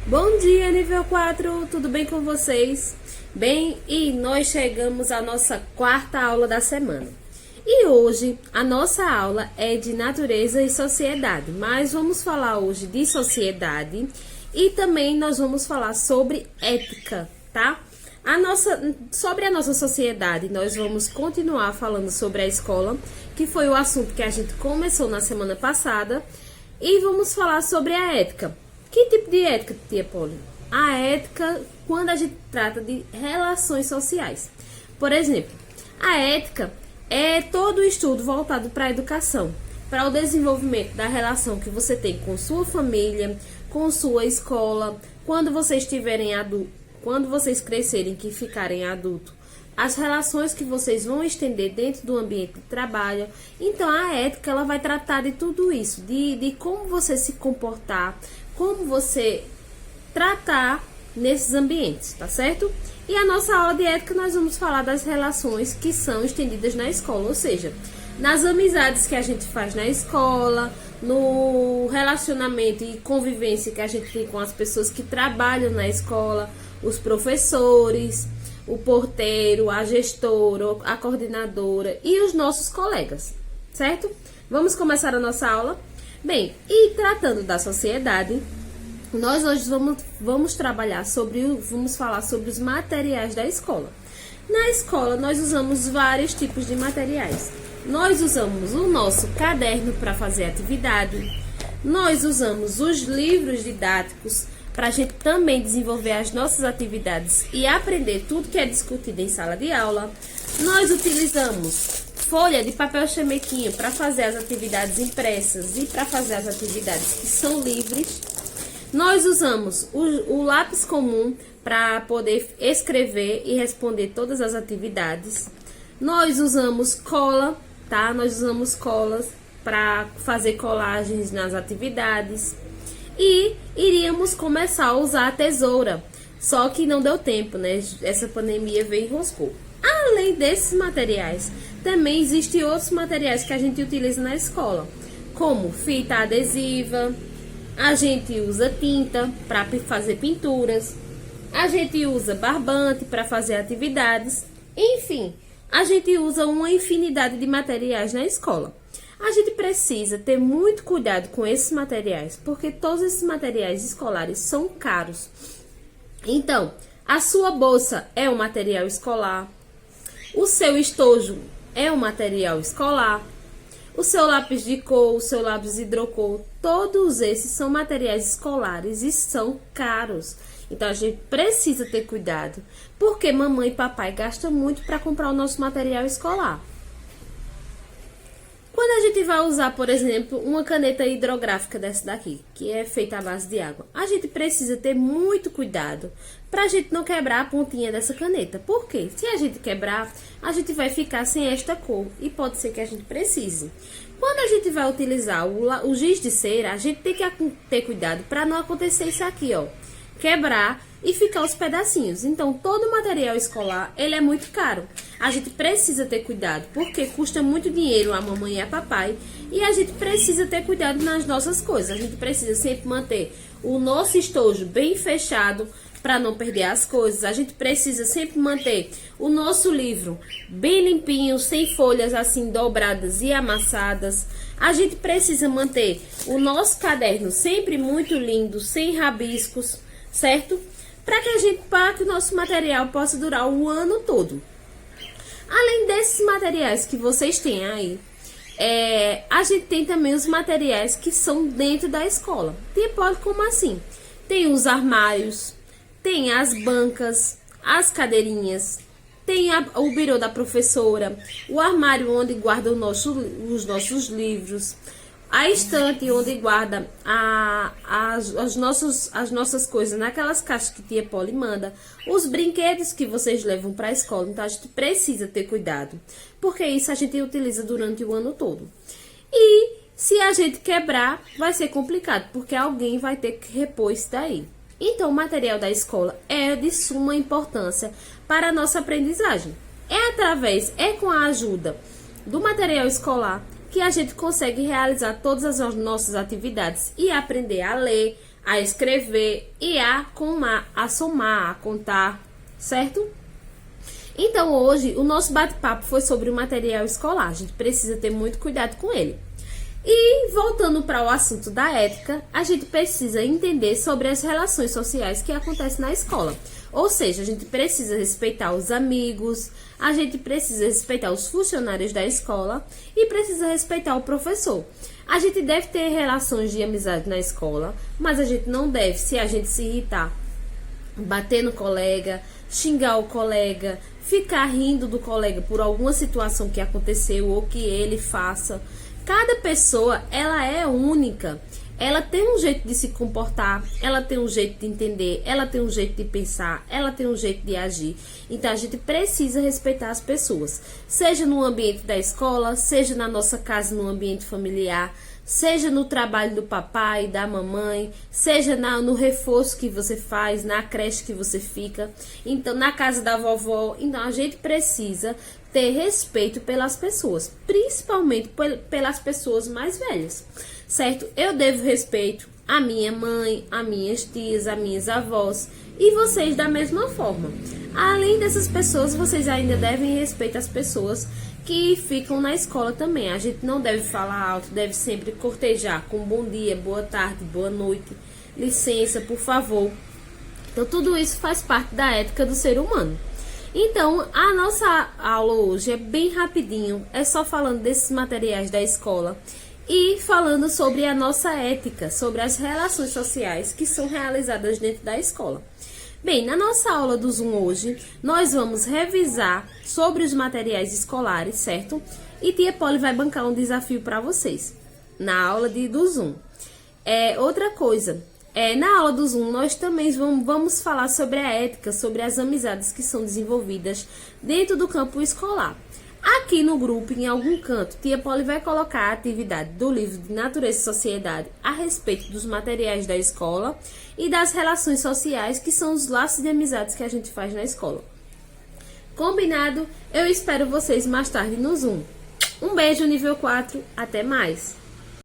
Bom dia, nível 4, tudo bem com vocês? Bem, e nós chegamos à nossa quarta aula da semana. E hoje a nossa aula é de natureza e sociedade, mas vamos falar hoje de sociedade e também nós vamos falar sobre ética, tá? Sobre a nossa sociedade, nós vamos continuar falando sobre a escola, que foi o assunto que a gente começou na semana passada, e vamos falar sobre a ética. Que tipo de ética, tia Polly? A ética quando a gente trata de relações sociais. Por exemplo, a ética é todo o estudo voltado para a educação, para o desenvolvimento da relação que você tem com sua família, com sua escola, quando vocês crescerem, que ficarem adultos, as relações que vocês vão estender dentro do ambiente de trabalho. Então, a ética ela vai tratar de tudo isso, de como você se comportar, como você tratar nesses ambientes, tá certo? E a nossa aula de ética nós vamos falar das relações que são estendidas na escola, ou seja, nas amizades que a gente faz na escola, no relacionamento e convivência que a gente tem com as pessoas que trabalham na escola, os professores, o porteiro, a gestora, a coordenadora e os nossos colegas, certo? Vamos começar a nossa aula? Bem, e tratando da sociedade, nós hoje vamos falar sobre os materiais da escola. Na escola, nós usamos vários tipos de materiais. Nós usamos o nosso caderno para fazer atividade, nós usamos os livros didáticos para a gente também desenvolver as nossas atividades e aprender tudo que é discutido em sala de aula. Nós utilizamos folha de papel chamequinho para fazer as atividades impressas e para fazer as atividades que são livres. Nós usamos o lápis comum para poder escrever e responder todas as atividades. Nós usamos cola, tá? Nós usamos colas para fazer colagens nas atividades. E iríamos começar a usar a tesoura, só que não deu tempo, né? Essa pandemia veio e enroscou. Além desses materiais, também existem outros materiais que a gente utiliza na escola, como fita adesiva, a gente usa tinta para fazer pinturas, a gente usa barbante para fazer atividades, enfim, a gente usa uma infinidade de materiais na escola. A gente precisa ter muito cuidado com esses materiais, porque todos esses materiais escolares são caros. Então, a sua bolsa é um material escolar, o seu estojo é um material escolar, o seu lápis de cor, o seu lápis hidrocor, todos esses são materiais escolares e são caros. Então, a gente precisa ter cuidado, porque mamãe e papai gastam muito para comprar o nosso material escolar. Quando a gente vai usar, por exemplo, uma caneta hidrográfica dessa daqui, que é feita à base de água, a gente precisa ter muito cuidado para a gente não quebrar a pontinha dessa caneta. Por quê? Se a gente quebrar, a gente vai ficar sem esta cor e pode ser que a gente precise. Quando a gente vai utilizar o giz de cera, a gente tem que ter cuidado para não acontecer isso aqui, ó, quebrar e ficar os pedacinhos. Então, todo o material escolar, ele é muito caro. A gente precisa ter cuidado, porque custa muito dinheiro a mamãe e a papai, e a gente precisa ter cuidado nas nossas coisas. A gente precisa sempre manter o nosso estojo bem fechado para não perder as coisas. A gente precisa sempre manter o nosso livro bem limpinho, sem folhas assim dobradas e amassadas. A gente precisa manter o nosso caderno sempre muito lindo, sem rabiscos, certo? Para que o nosso material possa durar o ano todo. Além desses materiais que vocês têm aí, a gente tem também os materiais que são dentro da escola. Como assim? Tem os armários, tem as bancas, as cadeirinhas, tem o birô da professora, o armário onde guarda os nossos livros, a estante onde guarda as nossas coisas naquelas caixas que tia Polly manda, os brinquedos que vocês levam para a escola. Então, a gente precisa ter cuidado, porque isso a gente utiliza durante o ano todo. E se a gente quebrar, vai ser complicado, porque alguém vai ter que repor isso daí. Então, o material da escola é de suma importância para a nossa aprendizagem. É com a ajuda do material escolar que a gente consegue realizar todas as nossas atividades e aprender a ler, a escrever e a somar, a contar, certo? Então hoje o nosso bate-papo foi sobre o material escolar, a gente precisa ter muito cuidado com ele. E voltando para o assunto da ética, a gente precisa entender sobre as relações sociais que acontecem na escola. Ou seja, a gente precisa respeitar os amigos, a gente precisa respeitar os funcionários da escola e precisa respeitar o professor. A gente deve ter relações de amizade na escola, mas a gente não deve, se a gente se irritar, bater no colega, xingar o colega, ficar rindo do colega por alguma situação que aconteceu ou que ele faça. Cada pessoa, ela é única. Ela tem um jeito de se comportar, ela tem um jeito de entender, ela tem um jeito de pensar, ela tem um jeito de agir. Então a gente precisa respeitar as pessoas, seja no ambiente da escola, seja na nossa casa, no ambiente familiar, seja no trabalho do papai, da mamãe, seja no reforço que você faz, na creche que você fica, então na casa da vovó. Então a gente precisa ter respeito pelas pessoas, principalmente pelas pessoas mais velhas, certo? Eu devo respeito à minha mãe, às minhas tias, às minhas avós e vocês da mesma forma. Além dessas pessoas, vocês ainda devem respeito às pessoas que ficam na escola também. A gente não deve falar alto, deve sempre cortejar com bom dia, boa tarde, boa noite, licença, por favor. Então tudo isso faz parte da ética do ser humano. Então, a nossa aula hoje é bem rapidinho, é só falando desses materiais da escola e falando sobre a nossa ética, sobre as relações sociais que são realizadas dentro da escola. Bem, na nossa aula do Zoom hoje, nós vamos revisar sobre os materiais escolares, certo? E Tia Polly vai bancar um desafio para vocês na aula do Zoom. Outra coisa... na aula do Zoom, nós também vamos falar sobre a ética, sobre as amizades que são desenvolvidas dentro do campo escolar. Aqui no grupo, em algum canto, Tia Polly vai colocar a atividade do livro de Natureza e Sociedade a respeito dos materiais da escola e das relações sociais, que são os laços de amizades que a gente faz na escola. Combinado? Eu espero vocês mais tarde no Zoom. Um beijo, nível 4, até mais!